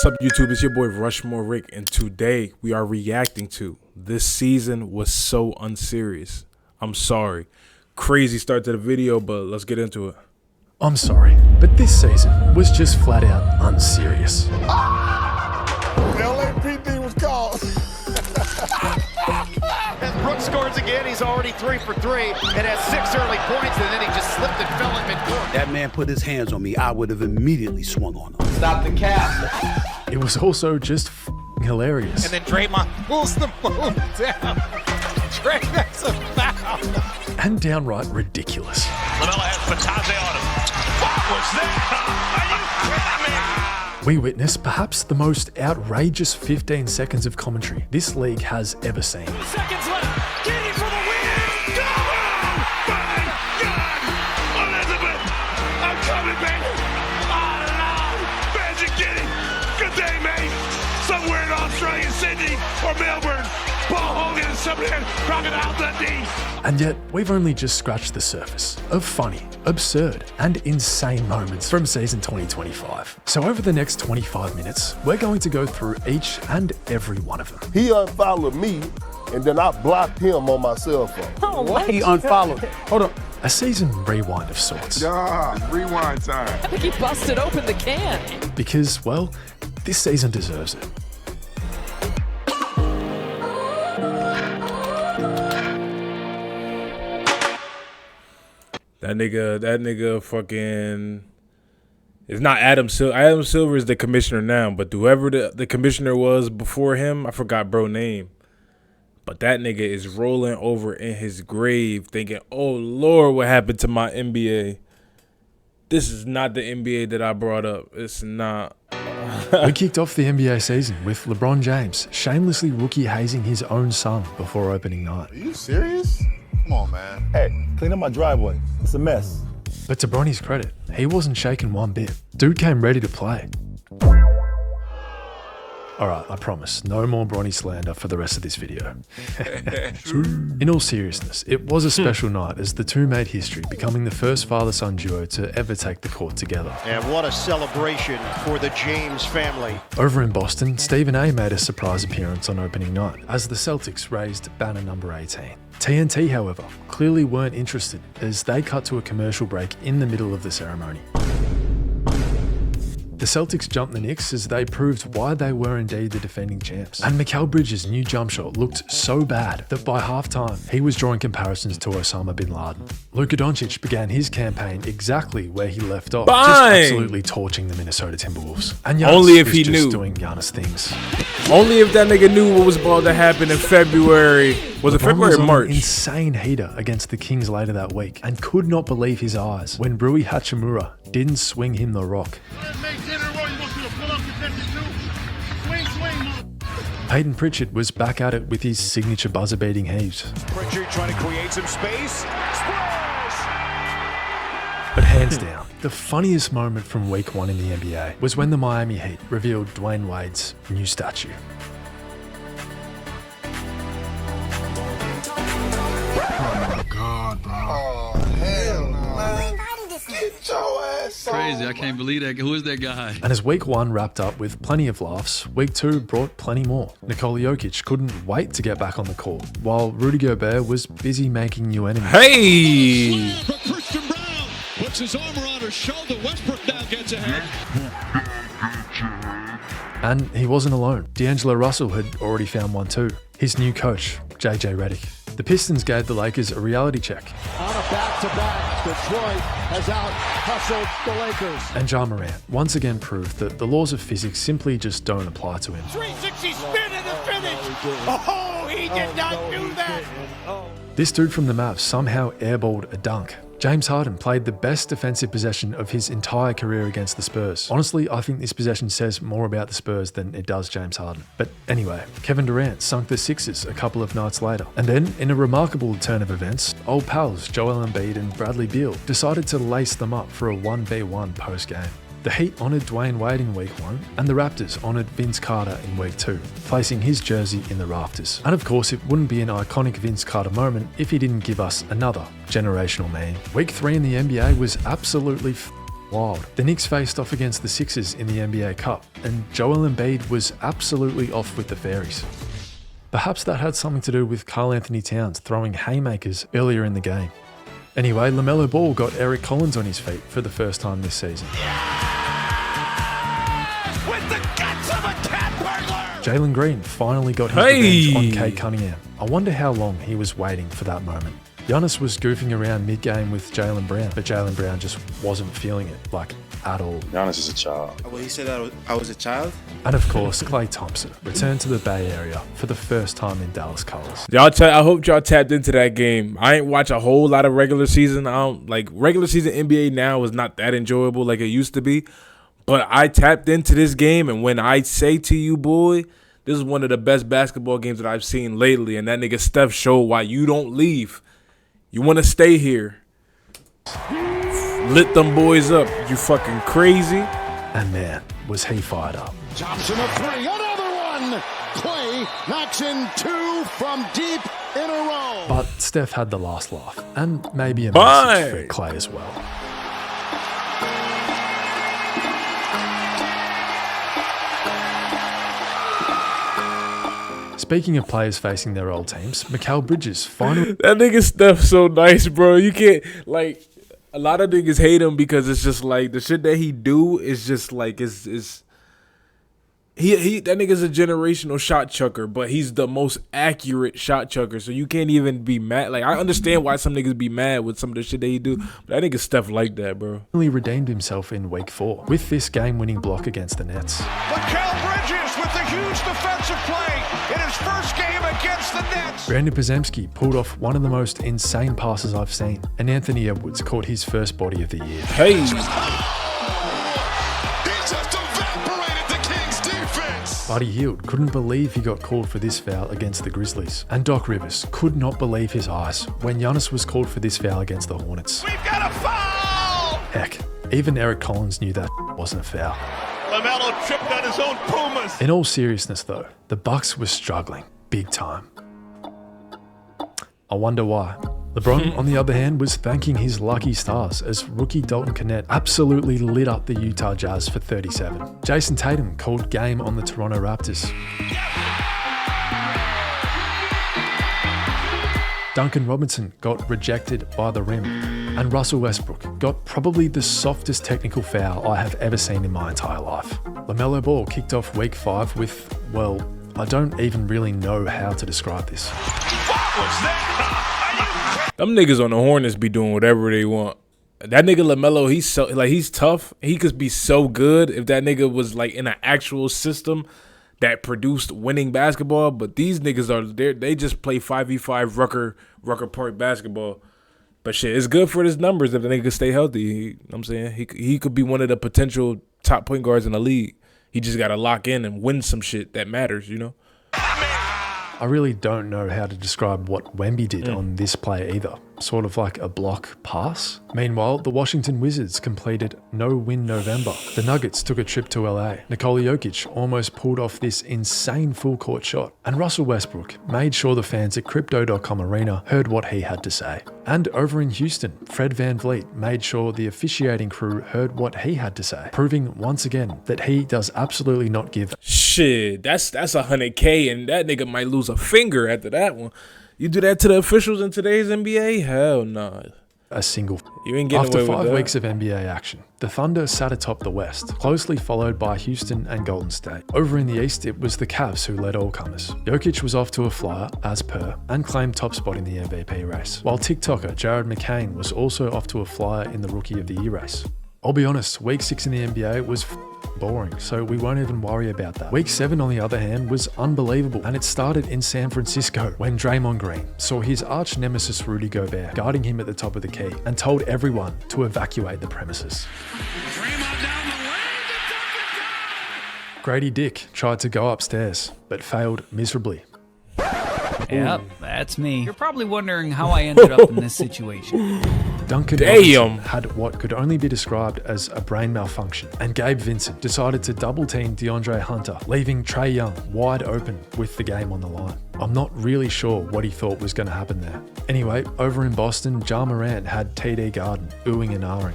What's up, YouTube? It's your boy RushMoreRick, and today we are reacting to "This season was so unserious." I'm sorry. Crazy start to the video, but let's get into it. I'm sorry, but this season was just flat out unserious. The LAPD was called. As Brooks scores again, he's already 3 for 3 and has 6 early points, and then he just slipped and fell in mid-court. That man put his hands on me, I would have immediately swung on him. Stop the cap. It was also just hilarious. And then Draymond pulls the phone down. Dray, that's a foul. And downright ridiculous. LaMelo has Patase on him. What was that? Are you kidding me? We witnessed perhaps the most outrageous 15 seconds of commentary this league has ever seen. Seconds left. Getting for the win. Go! My God! Elizabeth, I'm coming, baby. On and on. Magic Kitty. Good day, mate. Somewhere in Australia, Sydney, or Melbourne. Paul Hogan and somewhere in Crocodile Dundee. And yet, we've only just scratched the surface of funny, absurd, and insane moments from season 2025. So over the next 25 minutes, we're going to go through each and every one of them. He unfollowed me, and then I blocked him on my cell phone. Oh, what? He unfollowed. Hold on. A season rewind of sorts. Rewind time. I think he busted open the can. Because, well, this season deserves it. That nigga fucking... It's not Adam Silver. Adam Silver is the commissioner now, but whoever the commissioner was before him, I forgot bro name. But that nigga is rolling over in his grave thinking, oh Lord, what happened to my NBA? This is not the NBA that I brought up. It's not. We kicked off the NBA season with LeBron James shamelessly rookie hazing his own son before opening night. Are you serious? Come on, man. Hey, clean up my driveway. It's a mess. But to Bronny's credit, he wasn't shaken one bit. Dude came ready to play. Alright, I promise, no more Bronny slander for the rest of this video. In all seriousness, it was a special night as the two made history, becoming the first father-son duo to ever take the court together. And what a celebration for the James family. Over in Boston, Stephen A made a surprise appearance on opening night as the Celtics raised banner number 18. TNT, however, clearly weren't interested as they cut to a commercial break in the middle of the ceremony. The Celtics jumped the Knicks as they proved why they were indeed the defending champs. And Mikal Bridges' new jump shot looked so bad that by halftime, he was drawing comparisons to Osama bin Laden. Luka Doncic began his campaign exactly where he left off, just absolutely torching the Minnesota Timberwolves. And Giannis Only if was he just knew. doing Giannis things. Only if that nigga knew what was about to happen in February. Was it LeBron February was or on March? an insane heater against the Kings later that week and could not believe his eyes when Rui Hachimura didn't swing him the rock. Peyton Pritchard was back at it with his signature buzzer-beating heaves. Pritchard trying to create some space. Splash! But hands down, the funniest moment from week 1 in the NBA was when the Miami Heat revealed Dwayne Wade's new statue. God, bro. Oh, hell no. Get your ass on. Crazy, I can't believe that. Who is that guy? And as week 1 wrapped up with plenty of laughs, week 2 brought plenty more. Nikola Jokic couldn't wait to get back on the court, while Rudy Gobert was busy making new enemies. Hey! For Christian Brown, puts his armor on her shoulder. Westbrook now gets ahead. And he wasn't alone. D'Angelo Russell had already found one too. His new coach, JJ Redick. The Pistons gave the Lakers a reality check. On a back-to-back, Detroit has out-hustled the Lakers. And Ja Morant once again proved that the laws of physics simply just don't apply to him. 360 spin and the finish. Oh, he did not do that. This dude from the Mavs somehow airballed a dunk. James Harden played the best defensive possession of his entire career against the Spurs. Honestly, I think this possession says more about the Spurs than it does James Harden. But anyway, Kevin Durant sunk the Sixers a couple of nights later. And then, in a remarkable turn of events, old pals Joel Embiid and Bradley Beal decided to lace them up for a 1v1 post-game. The Heat honoured Dwayne Wade in week 1, and the Raptors honoured Vince Carter in week 2, placing his jersey in the rafters. And of course, it wouldn't be an iconic Vince Carter moment if he didn't give us another generational meme. Week 3 in the NBA was absolutely wild. The Knicks faced off against the Sixers in the NBA Cup, and Joel Embiid was absolutely off with the fairies. Perhaps that had something to do with Karl Anthony Towns throwing haymakers earlier in the game. Anyway, LaMelo Ball got Eric Collins on his feet for the first time this season. With the guts of a cat burglar! Jalen Green finally got his revenge on Cade Cunningham. I wonder how long he was waiting for that moment. Giannis was goofing around mid-game with Jaylen Brown, but Jaylen Brown just wasn't feeling it, like, at all. Giannis is a child. Well, he said I was a child? And of course, Klay Thompson returned to the Bay Area for the first time in Dallas colors. I hope y'all tapped into that game. I ain't watch a whole lot of regular season. I don't like regular season NBA now is not that enjoyable like it used to be. But I tapped into this game, and when I say to you, boy, this is one of the best basketball games that I've seen lately. And that nigga Steph showed why you don't leave. You want to stay here. Lit them boys up. You fucking crazy. And man, was he fired up. Thompson a three, another one! Klay knocks in 2 from deep in a row. But Steph had the last laugh, and maybe a message for Klay as well. Speaking of players facing their old teams, Mikal Bridges finally... That nigga Steph so nice, bro. You can't, like... A lot of niggas hate him because it's just like the shit that he do is just like that nigga's a generational shot chucker, but he's the most accurate shot chucker. So you can't even be mad. Like I understand why some niggas be mad with some of the shit that he do, but that nigga Steph like that, bro. He redeemed himself in week 4 with this game-winning block against the Nets. Mikal Bridges with the huge defensive play in his first game against the Nets. Brandon Podziemski pulled off one of the most insane passes I've seen, and Anthony Edwards caught his first body of the year. Hey. He just evaporated the Kings defense. Buddy Hield couldn't believe he got called for this foul against the Grizzlies. And Doc Rivers could not believe his eyes when Giannis was called for this foul against the Hornets. We've got a foul! Heck, even Eric Collins knew that wasn't a foul. LaMelo tripped on his own Pumas. In all seriousness though, the Bucks were struggling big time. I wonder why. LeBron, on the other hand, was thanking his lucky stars as rookie Dalton Knecht absolutely lit up the Utah Jazz for 37. Jason Tatum called game on the Toronto Raptors. Duncan Robinson got rejected by the rim. And Russell Westbrook got probably the softest technical foul I have ever seen in my entire life. LaMelo Ball kicked off week 5 with, well, I don't even really know how to describe this. What was that? Them niggas on the Hornets be doing whatever they want. That nigga LaMelo, he's tough. He could be so good if that nigga was like in an actual system that produced winning basketball. But these niggas they just play 5v5 Rucker Park basketball. But shit, it's good for his numbers if the nigga stay healthy. You know what I'm saying? He could be one of the potential top point guards in the league. He just got to lock in and win some shit that matters, you know? I really don't know how to describe what Wemby did on this play either. Sort of like a block pass. Meanwhile, the Washington Wizards completed no-win November. The Nuggets took a trip to LA. Nikola Jokic almost pulled off this insane full-court shot. And Russell Westbrook made sure the fans at Crypto.com Arena heard what he had to say. And over in Houston, Fred VanVleet made sure the officiating crew heard what he had to say, proving once again that he does absolutely not give shit. That's $100K, and that nigga might lose a finger after that one. You do that to the officials in today's NBA? Hell no. A single. You ain't getting After away with 5 that. weeks of NBA action, the Thunder sat atop the West, closely followed by Houston and Golden State. Over in the East, it was the Cavs who led all comers. Jokic was off to a flyer, as per, and claimed top spot in the MVP race, while TikToker Jared McCain was also off to a flyer in the Rookie of the Year race. I'll be honest, week 6 in the NBA was boring, so we won't even worry about that. Week 7, on the other hand, was unbelievable, and it started in San Francisco when Draymond Green saw his arch nemesis Rudy Gobert guarding him at the top of the key and told everyone to evacuate the premises. Grady Dick tried to go upstairs, but failed miserably. Yep, that's me. You're probably wondering how I ended up in this situation. Duncan Robinson had what could only be described as a brain malfunction, and Gabe Vincent decided to double team DeAndre Hunter, leaving Trae Young wide open with the game on the line. I'm not really sure what he thought was going to happen there. Anyway, over in Boston, Ja Morant had TD Garden oohing and ahhing.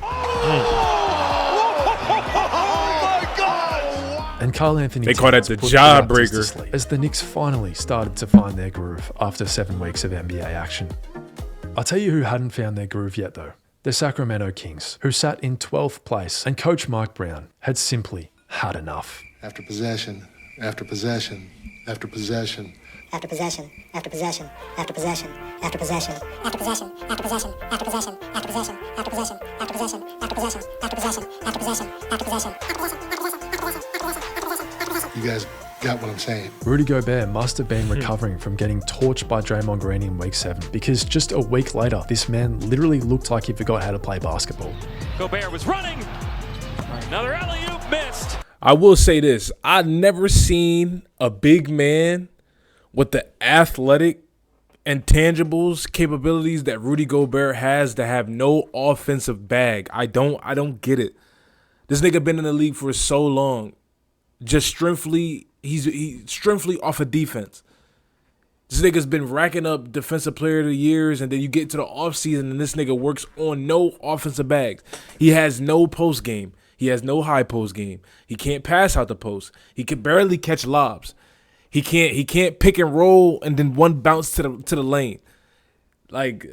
and Karl Anthony They call that the put the Raptors to jawbreaker. sleep as the Knicks finally started to find their groove after 7 weeks of NBA action. I'll tell you who hadn't found their groove yet though. The Sacramento Kings, who sat in 12th place, and coach Mike Brown had simply had enough. After possession, after possession, after possession. After possession, after possession, after possession, after possession, after possession, after possession, after possession, after possession, after possession, after possession, after possession, after possession, after possession, after possession, You guys got what I'm saying. Rudy Gobert must have been recovering from getting torched by Draymond Green in week 7, because just a week later, this man literally looked like he forgot how to play basketball. Gobert was running. Another alley-oop missed. I will say this. I've never seen a big man with the athletic intangibles, capabilities that Rudy Gobert has to have no offensive bag. I don't get it. This nigga been in the league for so long. Just strengthly, he's strengthly off of defense. This nigga's been racking up defensive player of the years, and then you get to the offseason and this nigga works on no offensive bags. He has no post game. He has no high post game. He can't pass out the post. He can barely catch lobs. He can't pick and roll and then one bounce to the lane. Like,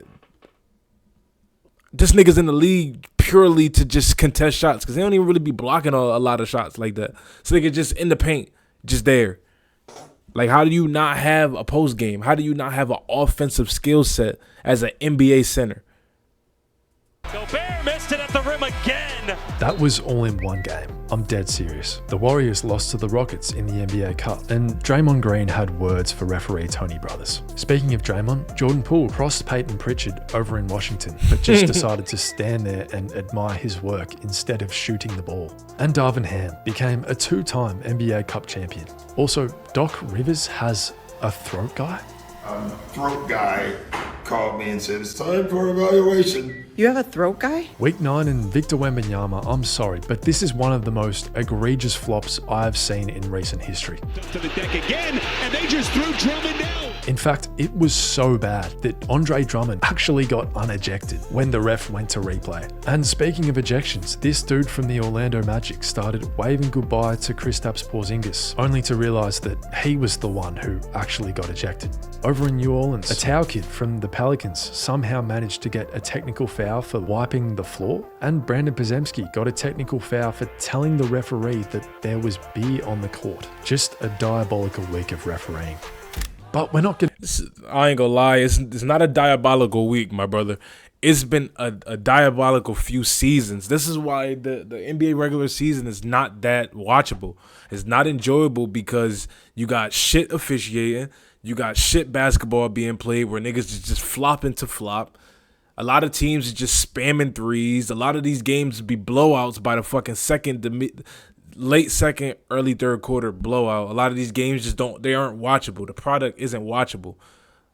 this nigga's in the league purely to just contest shots, because they don't even really be blocking a lot of shots like that. So they can just in the paint, just there. Like, how do you not have a post game? How do you not have an offensive skill set as an NBA center? Gobert missed it at the rim again. That was all in one game. I'm dead serious. The Warriors lost to the Rockets in the NBA Cup, and Draymond Green had words for referee Tony Brothers. Speaking of Draymond, Jordan Poole crossed Peyton Pritchard over in Washington, but just decided to stand there and admire his work instead of shooting the ball. And Darvin Ham became a 2-time NBA Cup champion. Also, Doc Rivers has a throat guy. Throat guy called me and said it's time for evaluation. You have a throat guy? Week 9 and Victor Wembanyama, I'm sorry, but this is one of the most egregious flops I've seen in recent history. To the deck again, and they just threw Drummond down. In fact, it was so bad that Andre Drummond actually got unejected when the ref went to replay. And speaking of ejections, this dude from the Orlando Magic started waving goodbye to Kristaps Porzingis, only to realize that he was the one who actually got ejected. Over in New Orleans, a Tau kid from the Pelicans somehow managed to get a technical foul for wiping the floor, and Brandon Podziemski got a technical foul for telling the referee that there was beer on the court. Just a diabolical week of refereeing. But we're not gonna... I ain't gonna lie, it's not a diabolical week, my brother. It's been a diabolical few seasons. This is why the NBA regular season is not that watchable. It's not enjoyable because you got shit officiating, you got shit basketball being played where niggas is just flopping to flop. A lot of teams are just spamming threes. A lot of these games be blowouts by the fucking late second, early third quarter blowout. A lot of these games just they aren't watchable. The product isn't watchable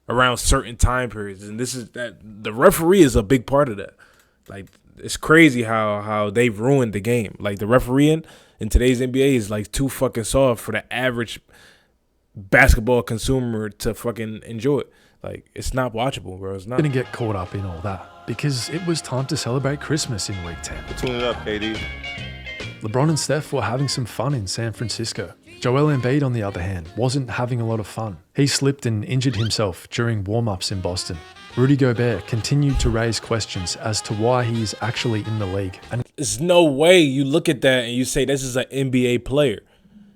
around certain time periods, and the referee is a big part of that. Like, it's crazy how they've ruined the game. Like, the refereeing in today's NBA is like too fucking soft for the average basketball consumer to fucking enjoy it. Like, it's not watchable, bro. It's not. Gonna get caught up in all that because it was time to celebrate Christmas in week 10. Tune it up, KD. LeBron and Steph were having some fun in San Francisco. Joel Embiid, on the other hand, wasn't having a lot of fun. He slipped and injured himself during warm-ups in Boston. Rudy Gobert continued to raise questions as to why he is actually in the league. And there's no way you look at that and you say this is an NBA player.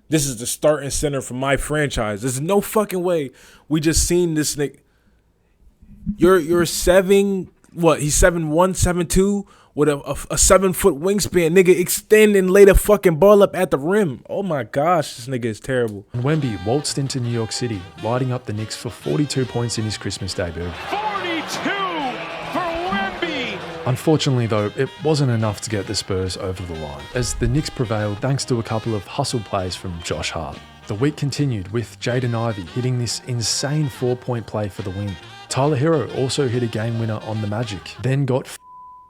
This is the starting center for my franchise. There's no fucking way we just seen this nigga. You're he's 7'1", 7'2", with a 7-foot wingspan. Nigga, extend and lay the fucking ball up at the rim. Oh my gosh, this nigga is terrible. And Wemby waltzed into New York City, lighting up the Knicks for 42 points in his Christmas debut. 42 for Wemby. Unfortunately though, it wasn't enough to get the Spurs over the line, as the Knicks prevailed thanks to a couple of hustle plays from Josh Hart. The week continued with Jaden Ivey hitting this insane 4-point play for the win. Tyler Hero also hit a game winner on the Magic, then got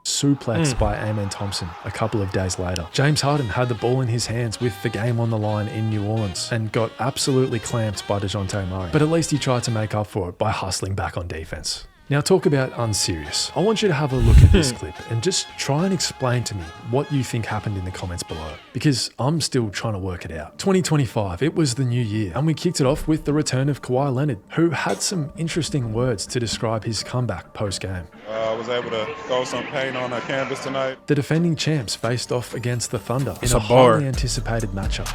suplexed by Amen Thompson a couple of days later. James Harden had the ball in his hands with the game on the line in New Orleans and got absolutely clamped by DeJounte Murray. But at least he tried to make up for it by hustling back on defense. Now talk about Unserious. I want you to have a look at this clip and just try and explain to me what you think happened in the comments below, because I'm still trying to work it out. 2025, it was the new year, and we kicked it off with the return of Kawhi Leonard, who had some interesting words to describe his comeback post-game. I was able to throw some paint on the canvas tonight. The defending champs faced off against the Thunder in a bar. highly anticipated matchup.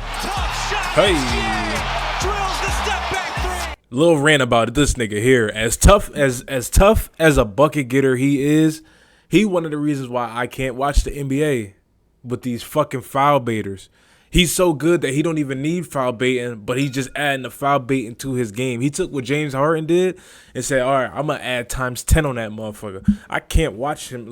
Hey! Little rant about this nigga here. As tough as a bucket getter he is, he one of the reasons why I can't watch the NBA with these fucking foul baiters. He's so good that he don't even need foul baiting, but he's just adding the foul baiting to his game. He took what James Harden did and said, all right, I'm going to add times 10 on that motherfucker. I can't watch him.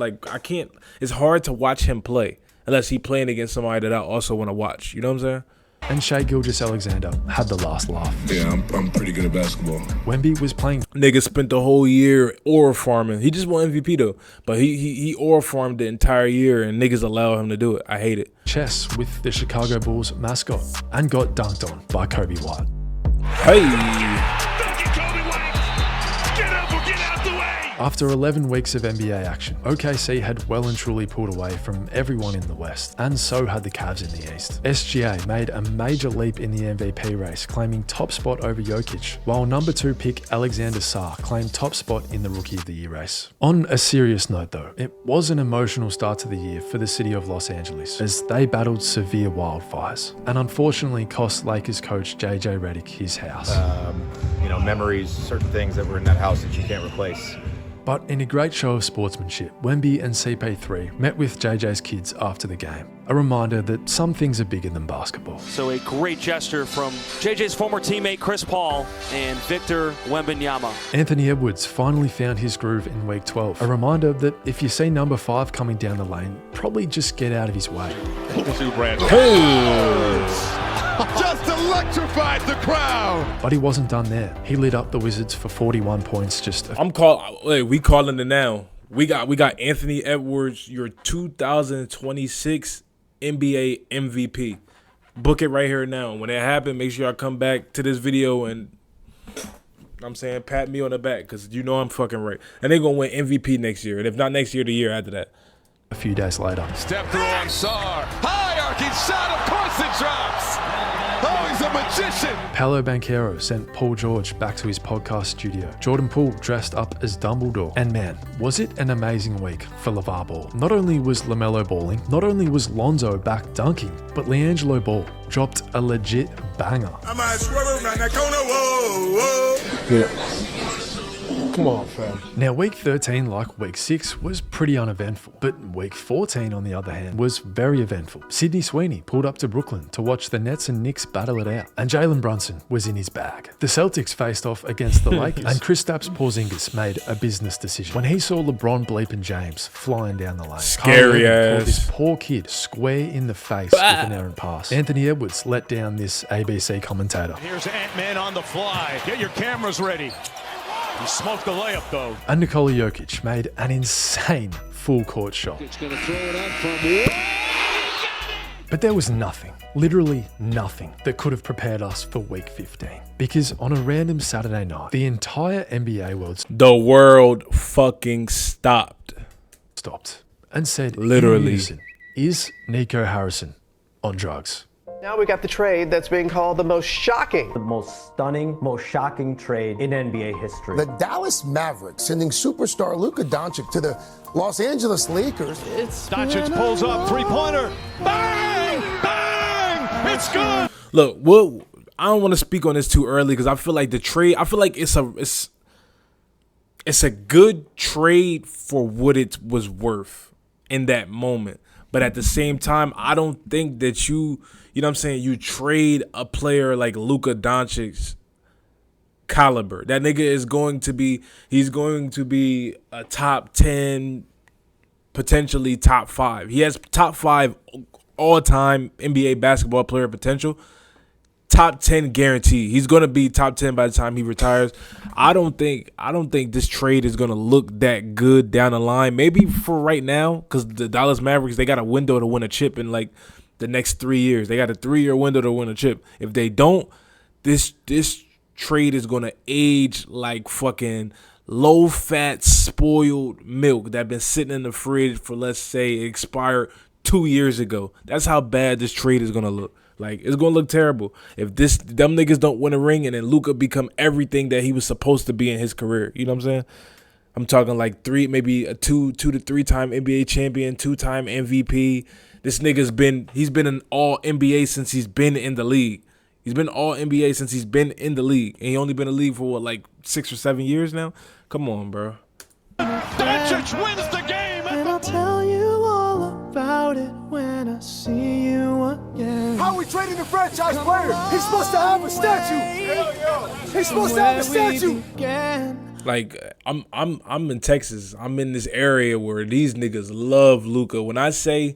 It's hard to watch him play unless he playing against somebody that I also want to watch. You know what I'm saying? And Shai Gilgeous-Alexander had the last laugh. Yeah, I'm pretty good at basketball. Wemby was playing. Nigga spent the whole year aura farming. He just won MVP though, but he aura farmed the entire year, and niggas allow him to do it. I hate it. Chess with the Chicago Bulls mascot and got dunked on by Kobe White. Hey. After 11 weeks of NBA action, OKC had well and truly pulled away from everyone in the West, and so had the Cavs in the East. SGA made a major leap in the MVP race, claiming top spot over Jokic, while number 2 pick Alexander Sarr claimed top spot in the Rookie of the Year race. On a serious note though, it was an emotional start to the year for the city of Los Angeles, as they battled severe wildfires, and unfortunately cost Lakers coach JJ Redick his house. Memories, certain things that were in that house that you can't replace. But in a great show of sportsmanship, Wemby and CP3 met with JJ's kids after the game. A reminder that some things are bigger than basketball. So a great gesture from JJ's former teammate Chris Paul and Victor Wembanyama. Anthony Edwards finally found his groove in week 12. A reminder that if you see number 5 coming down the lane, probably just get out of his way. Just electrified the crowd. But he wasn't done there. He lit up the Wizards for 41 points. We calling it now. We got Anthony Edwards, your 2026 NBA MVP. Book it right here now. When it happens, make sure I come back to this video and pat me on the back, because you know I'm fucking right. And they're gonna win MVP next year, and if not next year, the year after that. A few days later. Step through on Sarr. High arcing shot, of course it drops. Oh, he's a magician. Paolo Banchero sent Paul George back to his podcast studio. Jordan Poole dressed up as Dumbledore. And man, was it an amazing week for LeVar Ball. Not only was LaMelo balling, not only was Lonzo back dunking, but LiAngelo Ball dropped a legit banger. I might swerve around that corner, whoa, whoa. Yeah. Come on, fam. Now, week 13, like week 6, was pretty uneventful. But week 14, on the other hand, was very eventful. Sydney Sweeney pulled up to Brooklyn to watch the Nets and Knicks battle it out. And Jalen Brunson was in his bag. The Celtics faced off against the Lakers. And Kristaps Porzingis made a business decision when he saw LeBron bleeping James flying down the lane. Scary ass. Called this poor kid square in the face with an errant pass. Anthony Edwards let down this ABC commentator. Here's Ant-Man on the fly. Get your cameras ready. He smoked the layup, though. And Nikola Jokic made an insane full-court shot. It's going to throw it up from... But there was nothing, literally nothing, that could have prepared us for week 15. Because on a random Saturday night, the entire NBA world fucking stopped and said, literally, is Nico Harrison on drugs? Now we got the trade that's being called the most shocking. The most stunning, most shocking trade in NBA history. The Dallas Mavericks sending superstar Luka Doncic to the Los Angeles Lakers. Doncic pulls up, three-pointer. Bang! Bang! It's good! Look, I don't want to speak on this too early, because I feel like the trade, it's a good trade for what it was worth in that moment. But at the same time, I don't think that you know what I'm saying, you trade a player like Luka Doncic's caliber. That nigga is going to be a top 10, potentially top 5. He has top 5 all-time NBA basketball player potential. Top 10 guarantee. He's going to be top 10 by the time he retires. I don't think this trade is going to look that good down the line. Maybe for right now, because the Dallas Mavericks, they got a window to win a chip in like the next 3 years. They got a 3-year window to win a chip. If they don't, this trade is going to age like fucking low-fat, spoiled milk that been sitting in the fridge for, let's say, it expired 2 years ago. That's how bad this trade is gonna look. Like, it's gonna look terrible if them niggas don't win a ring and then Luka become everything that he was supposed to be in his career. You know what I'm saying? I'm talking like maybe a two to three time NBA champion, 2-time MVP. This nigga's he's been an all NBA since he's been in the league. He's been all NBA since he's been in the league. And he only been in the league for what, like 6 or 7 years now? Come on, bro. Doncic wins the game. And I'll tell you all about it when I see you again. How are we trading the franchise player? He's supposed to have a statue. He's supposed to have a statue. Like, I'm in Texas. I'm in this area where these niggas love Luka. When I say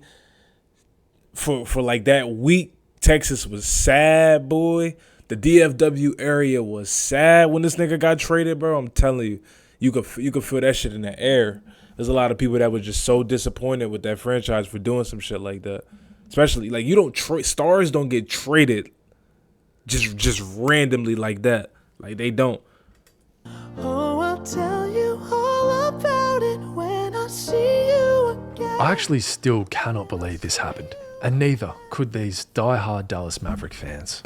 for like that week, Texas was sad, boy. The DFW area was sad when this nigga got traded, bro. I'm telling you, you could feel that shit in the air. There's a lot of people that were just so disappointed with that franchise for doing some shit like that. Especially, like, you don't stars don't get traded just randomly like that. Like, they don't. Oh, I'll tell you all about it when I see you again. I actually still cannot believe this happened, and neither could these die-hard Dallas Maverick fans.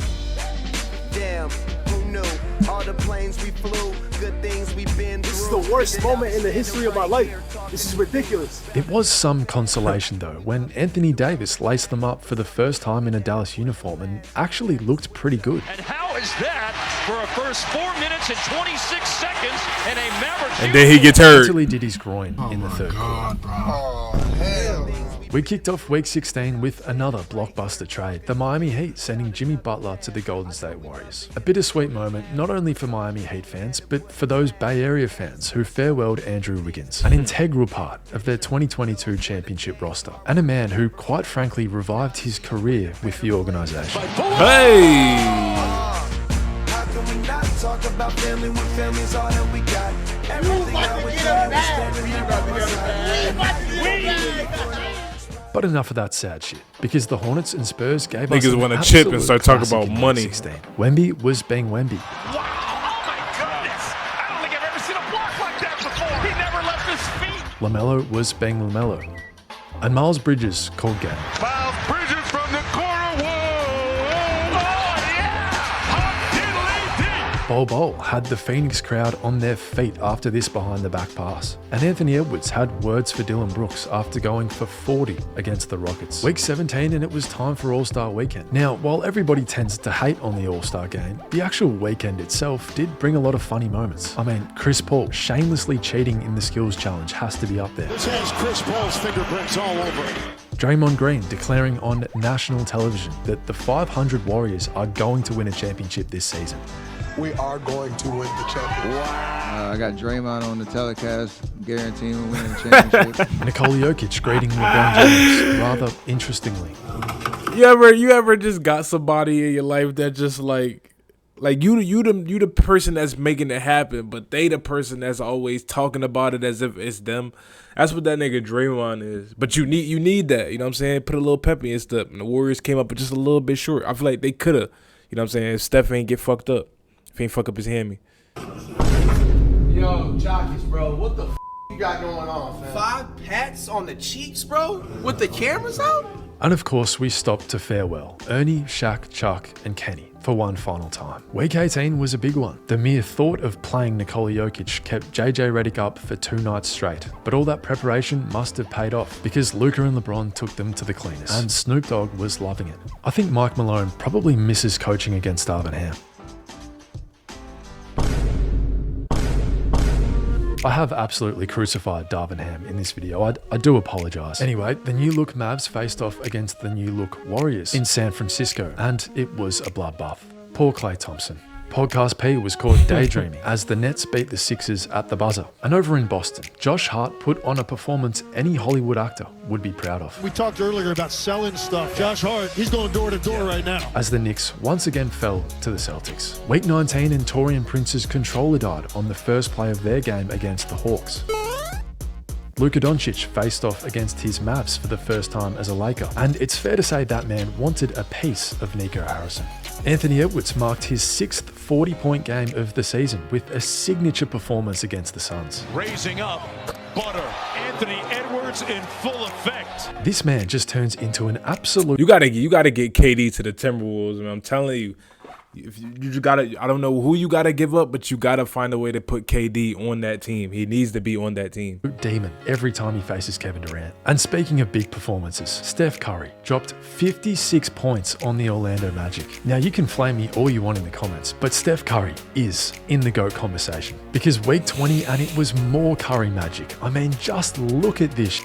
Damn, who knew? All the planes we flew, good things we've been through. This is the worst moment in the history of my life. This is ridiculous. It was some consolation, though, when Anthony Davis laced them up for the first time in a Dallas uniform and actually looked pretty good. And how is that for a first 4 minutes and 26 seconds in a Maverick? And then he gets hurt. Until he did his groin in the third quarter. Oh, hell. We kicked off week 16 with another blockbuster trade, the Miami Heat sending Jimmy Butler to the Golden State Warriors. A bittersweet moment, not only for Miami Heat fans, but for those Bay Area fans who farewelled Andrew Wiggins, an integral part of their 2022 championship roster, and a man who, quite frankly, revived his career with the organization. Hey! How can we not talk about family when family's all that we got? Everything I But enough of that sad shit, because the Hornets and Spurs gave us niggas want to chip and start talking about money. Wemby was being Wemby. Wow, oh my goodness. I don't think I've ever seen a block like that before. He never left his feet. LaMelo was being LaMelo. And Miles Bridges called game. Miles Bridges from the corner. Whoa. Oh, yeah. Hot diddly dee. Bol Bol had the Phoenix crowd on their feet after this behind-the-back pass. And Anthony Edwards had words for Dylan Brooks after going for 40 against the Rockets. Week 17, and it was time for All-Star Weekend. Now, while everybody tends to hate on the All-Star game, the actual weekend itself did bring a lot of funny moments. I mean, Chris Paul shamelessly cheating in the skills challenge has to be up there. This has Chris Paul's fingerprints all over it. Draymond Green declaring on national television that the 500 Warriors are going to win a championship this season. We are going to win the championship. Wow. I got Draymond on the telecast, guaranteeing we're winning the championship. Nikola Jokic greeting LeBron James, rather interestingly. You ever just got somebody in your life that just like you the person that's making it happen, but they the person that's always talking about it as if it's them. That's what that nigga Draymond is. But you need that, you know what I'm saying? Put a little pep in your step. And the Warriors came up just a little bit short. I feel like they could have, you know what I'm saying? If Steph ain't get fucked up. If he ain't fuck up his hammy. Yo, jockeys, bro, what the f you got going on, fam? 5 pats on the cheeks, bro? With the cameras out? And of course, we stopped to farewell Ernie, Shaq, Chuck, and Kenny for one final time. Week 18 was a big one. The mere thought of playing Nikola Jokic kept JJ Redick up for 2 nights straight. But all that preparation must have paid off because Luka and LeBron took them to the cleaners. And Snoop Dogg was loving it. I think Mike Malone probably misses coaching against Darvin Ham. I have absolutely crucified Darvin Ham in this video. I do apologize. Anyway, the new look Mavs faced off against the new look Warriors in San Francisco, and it was a bloodbath. Poor Klay Thompson. Podcast P was caught daydreaming as the Nets beat the Sixers at the buzzer. And over in Boston, Josh Hart put on a performance any Hollywood actor would be proud of. We talked earlier about selling stuff. Josh Hart, he's going door to door right now. As the Knicks once again fell to the Celtics. Week 19 and Torian Prince's controller died on the first play of their game against the Hawks. Luka Doncic faced off against his Mavs for the first time as a Laker, and it's fair to say that man wanted a piece of Nico Harrison. Anthony Edwards marked his 6th 40-point game of the season with a signature performance against the Suns. Raising up, butter. Anthony Edwards in full effect. This man just turns into an absolute... You gotta get KD to the Timberwolves, and I'm telling you, if you gotta, I don't know who you gotta give up, but you gotta find a way to put KD on that team. He needs to be on that team. Demon every time he faces Kevin Durant. And speaking of big performances, Steph Curry dropped 56 points on the Orlando Magic. Now you can flame me all you want in the comments, but Steph Curry is in the GOAT conversation because week 20 and it was more Curry magic. I mean, just look at this.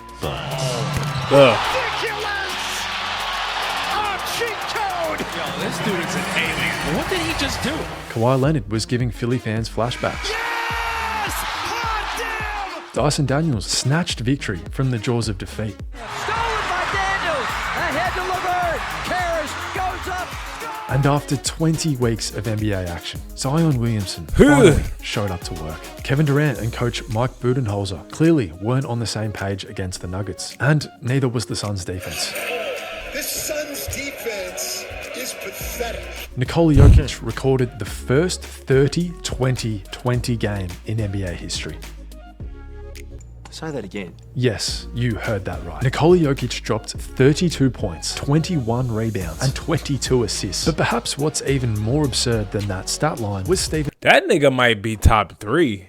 This dude is an alien. What did he just do? Kawhi Leonard was giving Philly fans flashbacks. Yes! Hot damn! Dyson Daniels snatched victory from the jaws of defeat. Stolen by Daniels. Ahead to LeVert. Parrish goes up. And after 20 weeks of NBA action, Zion Williamson finally showed up to work. Kevin Durant and coach Mike Budenholzer clearly weren't on the same page against the Nuggets, and neither was the Suns' defense. This Suns defense is pathetic. Nikola Jokic recorded the first 30-20-20 game in NBA history. Say that again. Yes, you heard that right. Nikola Jokic dropped 32 points, 21 rebounds, and 22 assists. But perhaps what's even more absurd than that stat line was Stephen. That nigga might be top 3,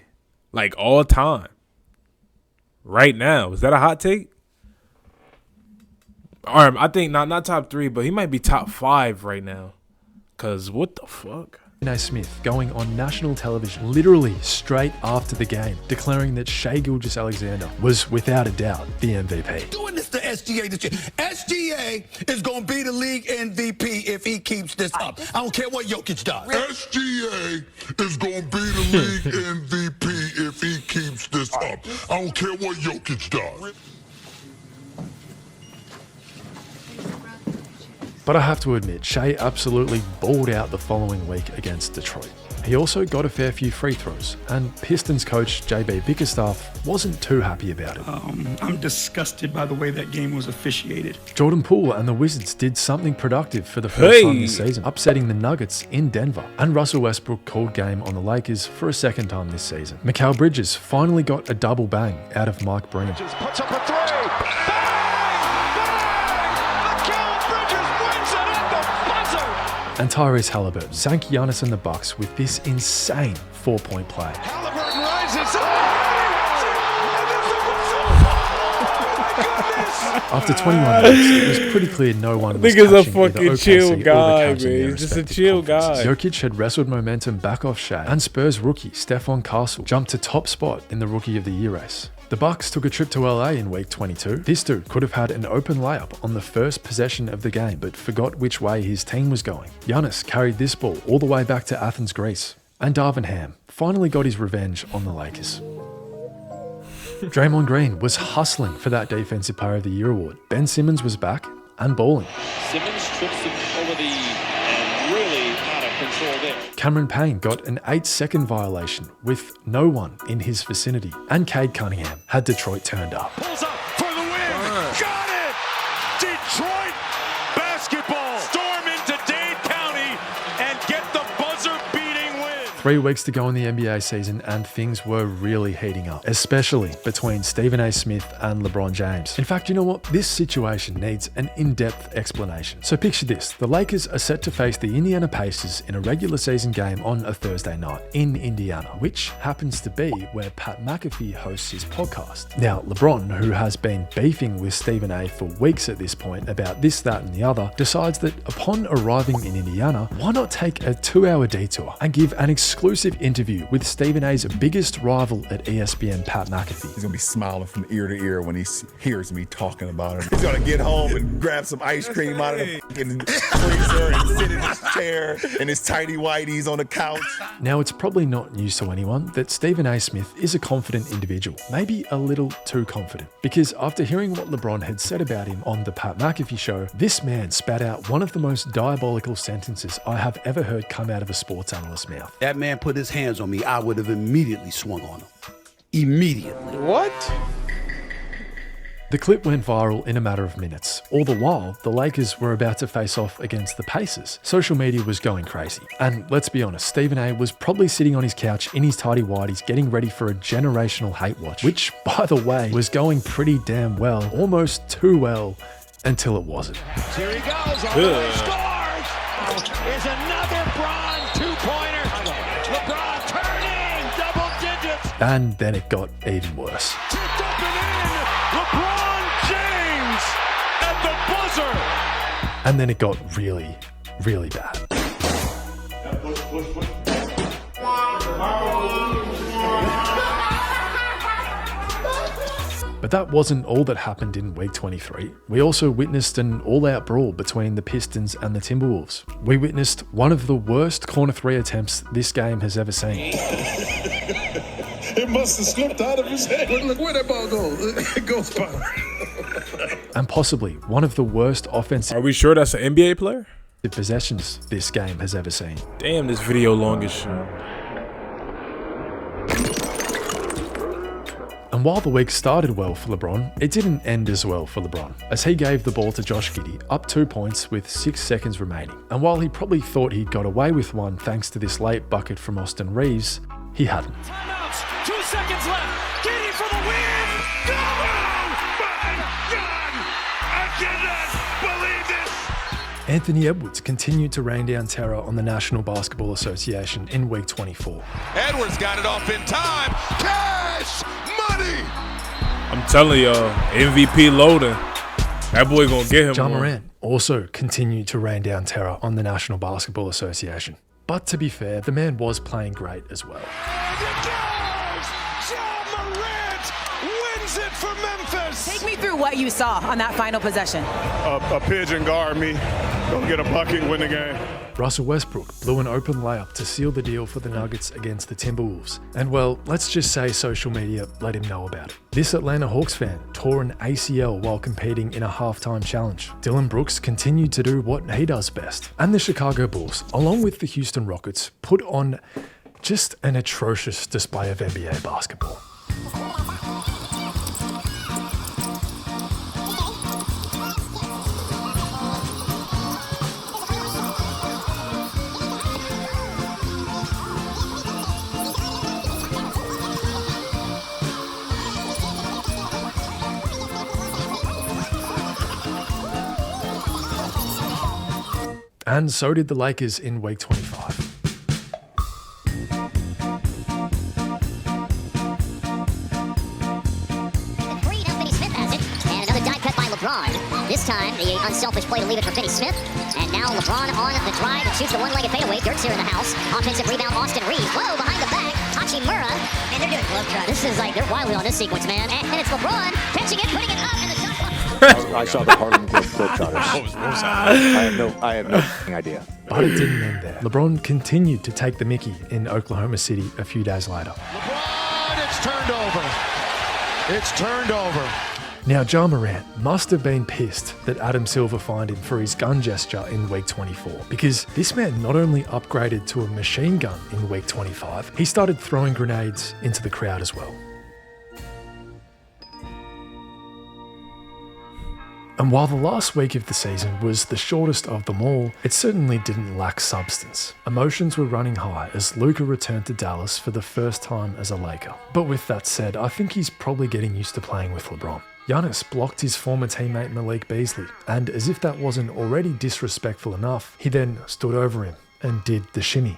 like all time. Right now. Is that a hot take? Or I think not top 3, but he might be top 5 right now. Cause what the fuck? Stephen A. Smith going on national television literally straight after the game, declaring that Shai Gilgeous-Alexander was without a doubt the MVP. Doing this to SGA this year. SGA is going to be the league MVP if he keeps this up. I don't care what Jokic does. SGA is going to be the league MVP if he keeps this up. I don't care what Jokic does. But I have to admit, Shai absolutely balled out the following week against Detroit. He also got a fair few free throws, and Pistons coach JB Bickerstaff wasn't too happy about it. I'm disgusted by the way that game was officiated. Jordan Poole and the Wizards did something productive for the first time this season, upsetting the Nuggets in Denver. And Russell Westbrook called game on the Lakers for a second time this season. Mikal Bridges finally got a double bang out of Mike Breen. Just puts up a 3. And Tyrese Halliburton sank Giannis and the Bucks with this insane 4-point play. Halliburton rises up. After 21 minutes, it was pretty clear no one was catching a fucking chill guy, man. He's just a chill guy. Jokic had wrestled momentum back off Shai, and Spurs rookie Stephon Castle jumped to top spot in the Rookie of the Year race. The Bucks took a trip to LA in week 22. This dude could have had an open layup on the first possession of the game, but forgot which way his team was going. Giannis carried this ball all the way back to Athens, Greece. And Darvin Ham finally got his revenge on the Lakers. Draymond Green was hustling for that Defensive Player of the Year award. Ben Simmons was back and balling. Simmons trips him over the and really out of control there. Cameron Payne got an 8-second violation with no one in his vicinity. And Cade Cunningham had Detroit turned up. Pulls up for the win. Got it. Detroit basketball. Storm into Dade County and get the buzzer-beating win. 3 weeks to go in the NBA season and things were really heating up, especially between Stephen A. Smith and LeBron James. In fact, you know what? This situation needs an in-depth explanation. So picture this. The Lakers are set to face the Indiana Pacers in a regular season game on a Thursday night in Indiana, which happens to be where Pat McAfee hosts his podcast. Now, LeBron, who has been beefing with Stephen A. for weeks at this point about this, that, and the other, decides that upon arriving in Indiana, why not take a 2-hour detour and give an exclusive interview with Stephen A.'s biggest rival at ESPN, Pat McAfee. He's gonna be smiling from ear to ear when he hears me talking about it. He's gonna get home and grab some ice cream out of the fucking freezer and sit in his chair and his tighty whities on the couch. Now, it's probably not news to anyone that Stephen A. Smith is a confident individual, maybe a little too confident, because after hearing what LeBron had said about him on the Pat McAfee show, this man spat out one of the most diabolical sentences I have ever heard come out of a sports analyst's mouth. That man put his hands on me, I would have immediately swung on him. Immediately. What? The clip went viral in a matter of minutes. All the while, the Lakers were about to face off against the Pacers. Social media was going crazy. And let's be honest, Stephen A was probably sitting on his couch in his tidy whities getting ready for a generational hate watch, which, by the way, was going pretty damn well, almost too well, until it wasn't. Here he goes, scores! Is another Bron two-pointer. LeBron turning, double digits. And then it got even worse. Tipped up and in, LeBron James at the buzzer. And then it got really, really bad. But that wasn't all that happened in week 23. We also witnessed an all-out brawl between the Pistons and the Timberwolves. We witnessed one of the worst corner three attempts this game has ever seen. It must have slipped out of his head. Look where that ball goes. It goes by. And possibly one of the worst offensive... Are we sure that's an NBA player? ...possessions this game has ever seen. Damn, this video long as shit. And while the week started well for LeBron, it didn't end as well for LeBron, as he gave the ball to Josh Giddey up 2 points with 6 seconds remaining. And while he probably thought he'd got away with one thanks to this late bucket from Austin Reeves, he hadn't. Timeouts, 2 seconds left. Giddey for the win. Go! My God! I cannot believe this. Anthony Edwards continued to rain down terror on the National Basketball Association in week 24. Edwards got it off in time. Cash money. I'm telling y'all, MVP loading. That boy gonna get him. Ja one. Morant also continued to rain down terror on the National Basketball Association. But to be fair, the man was playing great as well. And it goes! Ja Morant wins it for Memphis. Take me through what you saw on that final possession. A pigeon guard me, go get a bucket, win the game. Russell Westbrook blew an open layup to seal the deal for the Nuggets against the Timberwolves. And well, let's just say social media let him know about it. This Atlanta Hawks fan tore an ACL while competing in a halftime challenge. Dylan Brooks continued to do what he does best. And the Chicago Bulls, along with the Houston Rockets, put on just an atrocious display of NBA basketball. And so did the Lakers in week 25. This time, the unselfish play to leave it for Finney-Smith. And now LeBron on the drive and shoots the one-legged fadeaway. Dirt's here in the house. Offensive rebound, Austin Reeves. Whoa, behind the back. Hachimura. Man, they're doing glove trot. This is like, they're wildly on this sequence, man. And it's LeBron catching it, putting it up, and the shot clock. I saw the Harlem Globetrotters. I have no idea. But it didn't end there. LeBron continued to take the mickey in Oklahoma City a few days later. LeBron, it's turned over. It's turned over. Now, Ja Morant must have been pissed that Adam Silver fined him for his gun gesture in week 24, because this man not only upgraded to a machine gun in week 25, he started throwing grenades into the crowd as well. And while the last week of the season was the shortest of them all, it certainly didn't lack substance. Emotions were running high as Luka returned to Dallas for the first time as a Laker. But with that said, I think he's probably getting used to playing with LeBron. Giannis blocked his former teammate Malik Beasley, and as if that wasn't already disrespectful enough, he then stood over him and did the shimmy.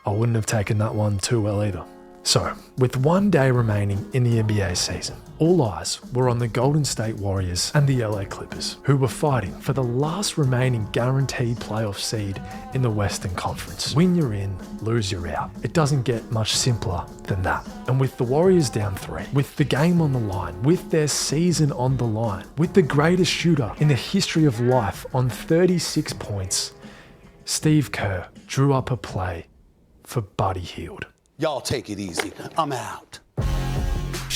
I wouldn't have taken that one too well either. So, with 1 day remaining in the NBA season, all eyes were on the Golden State Warriors and the LA Clippers, who were fighting for the last remaining guaranteed playoff seed in the Western Conference. Win you're in, lose you're out. It doesn't get much simpler than that. And with the Warriors down 3, with the game on the line, with their season on the line, with the greatest shooter in the history of life on 36 points, Steve Kerr drew up a play for Buddy Hield. Y'all take it easy. I'm out.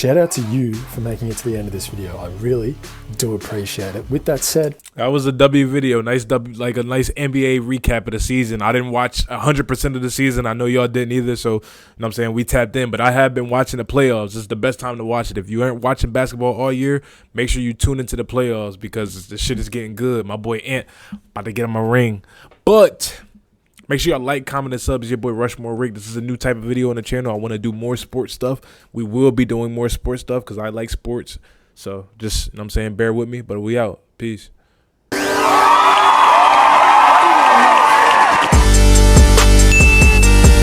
Shout out to you for making it to the end of this video. I really do appreciate it. With that said, that was a W video. Nice W, like a nice NBA recap of the season. I didn't watch 100% of the season. I know y'all didn't either. So, you know what I'm saying? We tapped in, but I have been watching the playoffs. It's the best time to watch it. If you aren't watching basketball all year, make sure you tune into the playoffs because the shit is getting good. My boy Ant about to get him a ring. But make sure y'all like, comment, and sub. It's your boy RushMoreRick. This is a new type of video on the channel. I want to do more sports stuff. We will be doing more sports stuff because I like sports. So just, you know what I'm saying, bear with me. But we out. Peace.